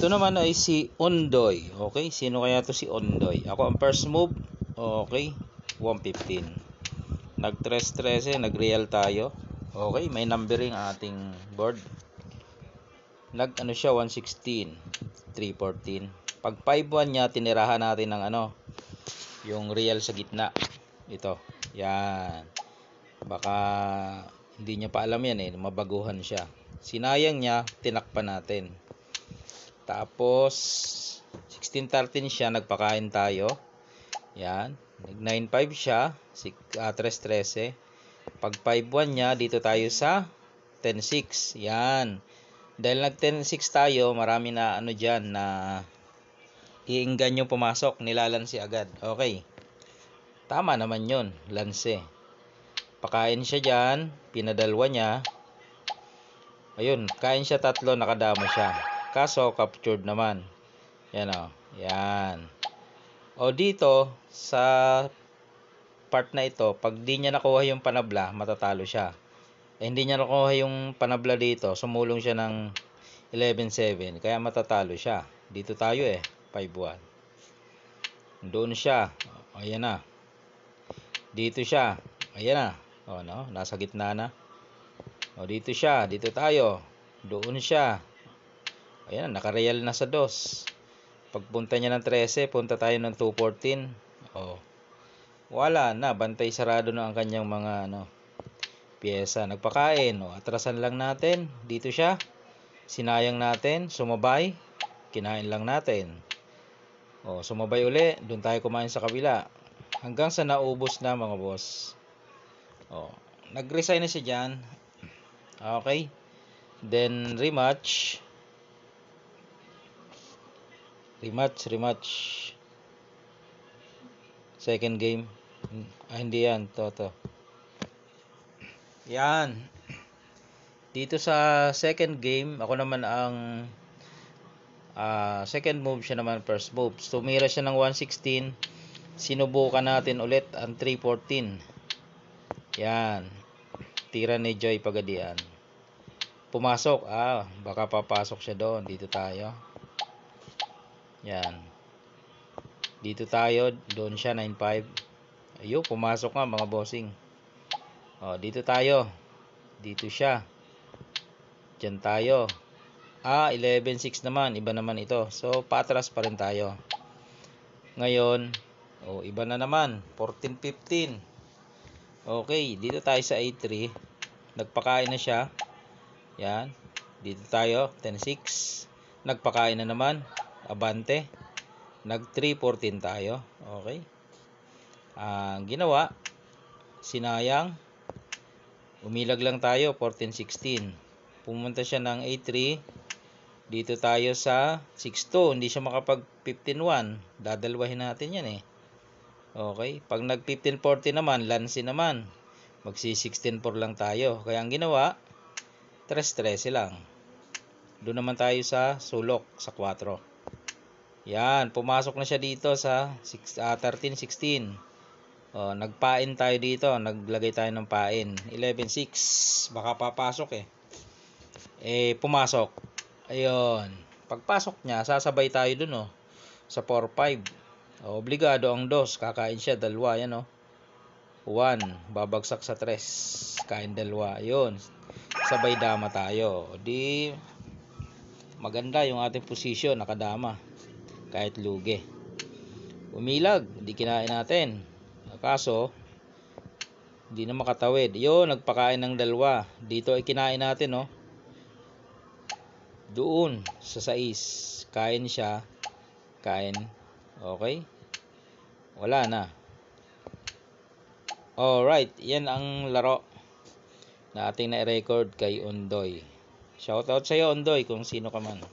Ito naman ay si Ondoy. Okay, sino kaya to si Ondoy? Ako ang first move. Okay, 115. Nag 3-13, nag-real tayo. Okay, may numbering ang ating board. Nag ano siya, 116, 314. Pag 5-1 niya, tinirahan natin ng ano, yung real sa gitna. Ito, yan. Baka hindi niya pa alam yan eh, mabaguhan siya. Sinayang niya, tinakpan natin. Tapos 16-13 siya, nagpakain tayo. Yan, nag 9-5 siya, 3-13. Pag 5-1 niya, dito tayo sa 10-6. Yan. Dahil nag 10-6 tayo, marami na ano diyan na iinggan yung pumasok, nilalansi agad. Okay. Tama naman 'yon, lanse. Pakain siya diyan, pinadalwa niya. Ayun, kain siya tatlo, nakadamo siya. Kaso captured naman. Yan o. Yan. O dito sa part na ito, pag di niya nakuha yung panabla, matatalo siya. Hindi niya nakuha yung panabla dito, sumulong siya ng 11-7, kaya matatalo siya. Dito tayo eh, 5-1. Doon siya. Ayan na. Dito siya. Ayan na. O no, nasa gitna na. O dito siya, dito tayo. Doon siya. Ayan, nakareal na sa 2. Pagpunta niya ng 13, punta tayo ng 214. O. Wala na, bantay sarado na ang kanyang mga ano, piyesa. Nagpakain. O, atrasan lang natin. Dito siya. Sinayang natin, sumabay. Kinain lang natin. O, sumabay uli, doon tayo kumain sa kabila. Hanggang sa naubos na mga boss. O, nag-resign na siya dyan. Okay. Then, rematch. Second game. Hindi yan. To. Yan. Dito sa second game, ako naman ang second move, siya naman first move. Tumira siya ng 116. Sinubukan natin ulit ang 314. Yan. Tira ni Joy Pagadian. Pumasok. Baka papasok siya doon. Dito tayo. Yan. Dito tayo. Doon siya, 9-5. Ayun, pumasok nga mga bossing. O, dito tayo. Dito siya. Diyan tayo. 11-6 naman. Iba naman ito. So, patras pa rin tayo. Ngayon, iba na naman. 14-15. Okay, dito tayo sa A3. Nagpakain na siya. Yan. Dito tayo, 10-6. Nagpakain na naman. Abante. Nag 3-14 tayo. Okay. Ginawa, sinayang. Umilag lang tayo, 14-16. Pumunta siya ng A3. Dito tayo sa 6-2. Hindi siya makapag 15-1. Dadalwahin natin yan eh. Okay. Pag nag 15-40 naman, lansi naman. Magsi 16-4 lang tayo. Kaya ang ginawa, 3-13 lang. Doon naman tayo sa sulok, sa 4. Yan. Pumasok na siya dito sa 13-16. Nagpain tayo dito. Naglagay tayo ng pain. 11-6. Baka papasok eh. Pumasok. Ayun. Pagpasok niya, sasabay tayo dun sa 4-5. Obligado ang 2. Kakain siya, 2. Yan 1. Babagsak sa 3. Kain 2. Ayun. Sabay dama tayo. Di maganda yung ating posisyon. Nakadama. Kahit lugi. Umilag. Di kinain natin. Kaso, hindi na makatawid. Yun, nagpakain ng 2. Dito ay kinain natin doon sa 6. Kain siya. Kain. Okay. Wala na. Alright. Yan ang laro na ating na-record kay Ondoy. Shoutout sa iyo, Ondoy, kung sino ka man.